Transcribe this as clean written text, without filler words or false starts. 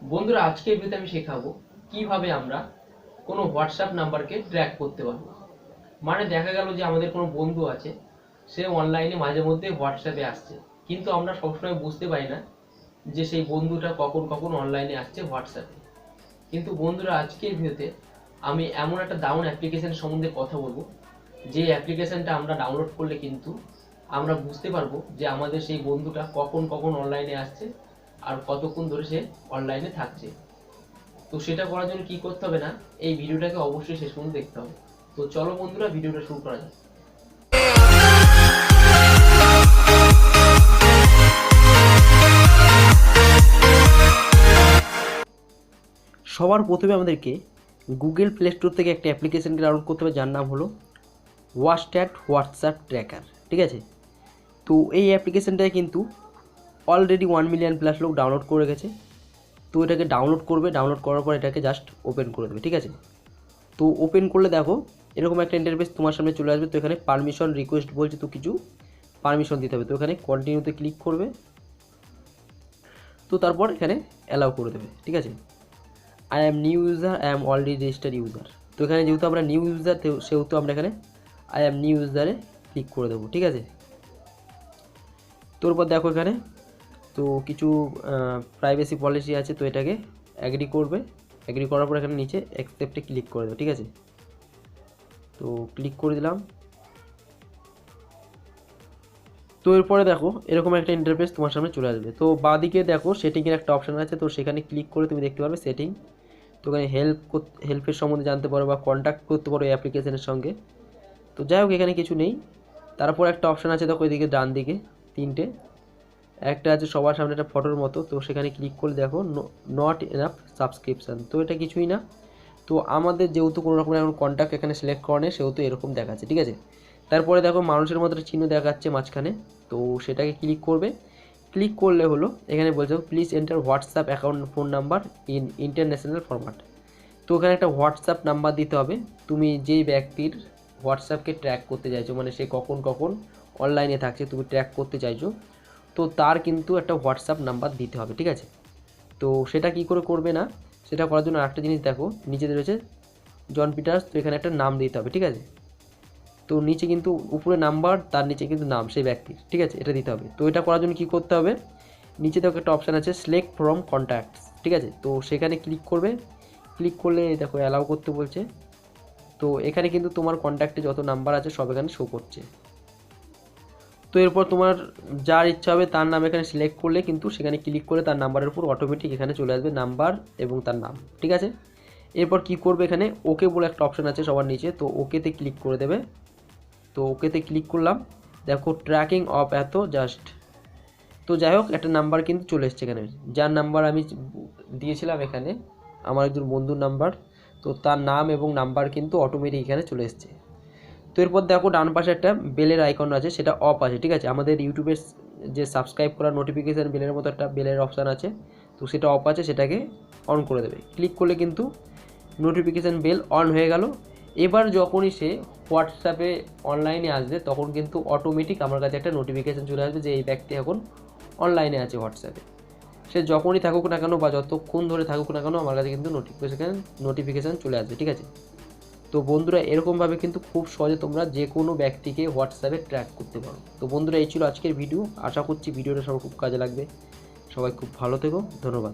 বন্ধুরা, আজকের ভিডিওতে আমি শেখাবো কিভাবে আমরা কোনো হোয়াটসঅ্যাপ নাম্বারকে ট্র্যাক করতে পারবো। মানে দেখা গেল যে আমাদের কোনো বন্ধু আছে, সে অনলাইনে মাঝে মধ্যে হোয়াটসঅ্যাপে আসছে, কিন্তু আমরা সবসময় বুঝতে পারি না যে সেই বন্ধুটা কখন কখন অনলাইনে আসছে হোয়াটসঅ্যাপে। কিন্তু বন্ধুরা, আজকের ভিডিওতে আমি এমন একটা দারুণ অ্যাপ্লিকেশন সম্বন্ধে কথা বলবো, যে অ্যাপ্লিকেশনটা আমরা ডাউনলোড করলে কিন্তু আমরা বুঝতে পারবো যে আমাদের সেই বন্ধুটা কখন কখন অনলাইনে আসছে আর কতক্ষণ ধরে সে অনলাইনে থাকছে। তো সেটা করার জন্য কি করতে হবে না, এই ভিডিওটাকে অবশ্যই শেষ পর্যন্ত দেখতে হবে। তো চলো বন্ধুরা, ভিডিওটা শুরু করা যাক। সবার প্রথমে আমাদেরকে গুগল প্লে স্টোর থেকে একটা অ্যাপ্লিকেশনকে ডাউনলোড করতে হবে, যার নাম হলো হোয়াটসঅ্যাপ ট্র্যাকার। ঠিক আছে, তো এই অ্যাপ্লিকেশনটায় কিন্তু অলরেডি 1 মিলিয়ন প্লাস লোক ডাউনলোড করে গেছে। তো এটাকে ডাউনলোড করবে, ডাউনলোড করার পর এটাকে জাস্ট ওপেন করে দেবে। ঠিক আছে, তো ওপেন করলে দেখো এরকম একটা ইন্টারফেস তোমার সামনে চলে আসবে। তো এখানে পারমিশন রিকোয়েস্ট বলছে, তো কিছু পারমিশন দিতে হবে। তো এখানে কন্টিনিউতে ক্লিক করবে, তো তারপর এখানে অ্যালাউ করে দেবে। ঠিক আছে, I am new user, I am already registered user. তো এখানে যেহেতু আমরা নিউ ইউজার, সেহেতু আমরা এখানে আই অ্যাম নিউ ইউজারে ক্লিক করে দেবো। ঠিক আছে, তোর পর দেখো এখানে তো কিছু প্রাইভেসি পলিসি আছে, তো এটাকে অ্যাগ্রি করবে। অ্যাগ্রি করার পর এখানে নিচে অ্যাকসেপ্টে ক্লিক করে দেবে। ঠিক আছে, তো ক্লিক করে দিলাম। তো এরপরে দেখো এরকম একটা ইন্টারফেস তোমার সামনে চলে আসবে। তো বাঁদিকে দেখো সেটিংয়ের একটা অপশান আছে, তো সেখানে ক্লিক করে তুমি দেখতে পারবে সেটিং। তো এখানে হেল্পের সম্বন্ধে জানতে পারো বা কন্ট্যাক্ট করতে পারো এই অ্যাপ্লিকেশনের সঙ্গে। তো যাই হোক, এখানে কিছু নেই। তারপর একটা অপশান আছে দেখো এদিকে ডান দিকে তিনটে, একটা আছে সবার সামনে একটা ফটোর মতো, তো সেখানে ক্লিক করে দেখো নট এনাফ সাবস্ক্রিপশান। তো এটা কিছুই না। তো আমাদের যেহেতু কোনো রকমের এখন কন্ট্যাক্ট এখানে সিলেক্ট করা নেই, সেহেতু এরকম দেখাচ্ছে। ঠিক আছে, তারপরে দেখো মানুষের মতো একটা চিহ্ন দেখাচ্ছে মাঝখানে, তো সেটাকে ক্লিক করবে। ক্লিক করলে হলো এখানে বলছে please enter WhatsApp account phone number in international format. তো এখানে একটা হোয়াটসঅ্যাপ নাম্বার দিতে হবে। তুমি যেই ব্যক্তির হোয়াটসঅ্যাপকে ট্র্যাক করতে চাইছো, মানে সে কখন কখন অনলাইনে থাকছে তুমি ট্র্যাক করতে চাইছো, তো তার কিন্তু একটা হোয়াটসঅ্যাপ নাম্বার দিতে হবে। ঠিক আছে, তো সেটা কি করে করবে না, সেটা করার জন্য আরেকটা জিনিস দেখো নিচে রয়েছে জন পিটার্স। তো এখানে একটা নাম দিতে হবে। ঠিক আছে, তো নিচে কিন্তু উপরে নাম্বার, তার নিচে কিন্তু নাম সেই ব্যক্তির। ঠিক আছে, এটা দিতে হবে। তো এটা করার জন্য কী করতে হবে, নিচে দেখো একটা অপশান আছে সিলেক্ট ফ্রম কন্ট্যাক্টস। ঠিক আছে, তো সেখানে ক্লিক করবে। ক্লিক করলে দেখো অ্যালাউ করতে বলছে। তো এখানে কিন্তু তোমার কন্ট্যাক্টে যত নাম্বার আছে সব এখানে শো করছে। তো এরপর তোমার যার ইচ্ছা হবে তার নাম এখানে সিলেক্ট করলে কিন্তু সেখানে ক্লিক করে তার নাম্বারের উপর অটোমেটিক এখানে চলে আসবে নাম্বার এবং তার নাম। ঠিক আছে, এরপর কি করবে, এখানে ওকে বলে একটা অপশান আছে সবার নিচে, তো ওকেতে ক্লিক করে দেবে। তো ওকেতে ক্লিক করলাম, দেখো ট্র্যাকিং অফ এত জাস্ট। তো যাই হোক, একটা নাম্বার কিন্তু চলে এসছে এখানে, যার নাম্বার আমি দিয়েছিলাম এখানে আমার একজন বন্ধুর নাম্বার। তো তার নাম এবং নাম্বার কিন্তু অটোমেটিক এখানে চলে এসছে। তো এরপর দেখো ডান পাশে একটা বেলের আইকন আছে, সেটা অফ আছে। ঠিক আছে, আমাদের ইউটিউবের যে সাবস্ক্রাইব করা নোটিফিকেশান বেলের মতো একটা বেলের অপশান আছে, তো সেটা অফ আছে, সেটাকে অন করে দেবে। ক্লিক করলে কিন্তু নোটিফিকেশান বেল অন হয়ে গেল। এবার যখনই সে হোয়াটসঅ্যাপে অনলাইনে আসবে তখন কিন্তু অটোমেটিক আমার কাছে একটা নোটিফিকেশান চলে আসবে যে এই ব্যক্তি এখন অনলাইনে আছে হোয়াটসঅ্যাপে। সে যখনই থাকুক না কেন বা যতক্ষণ ধরে থাকুক না কেন আমার কাছে কিন্তু নোটিফিকেশান চলে আসবে। ঠিক আছে, তো বন্ধুরা এরকমভাবে কিন্তু খুব সহজে তোমরা যে কোনো ব্যক্তিকে হোয়াটসঅ্যাপে ট্র্যাক করতে পারো। তো বন্ধুরা এই ছিল আজকের ভিডিও, আশা করছি ভিডিওটা সবার খুব কাজে লাগবে। সবাই খুব ভালো থেকো, ধন্যবাদ।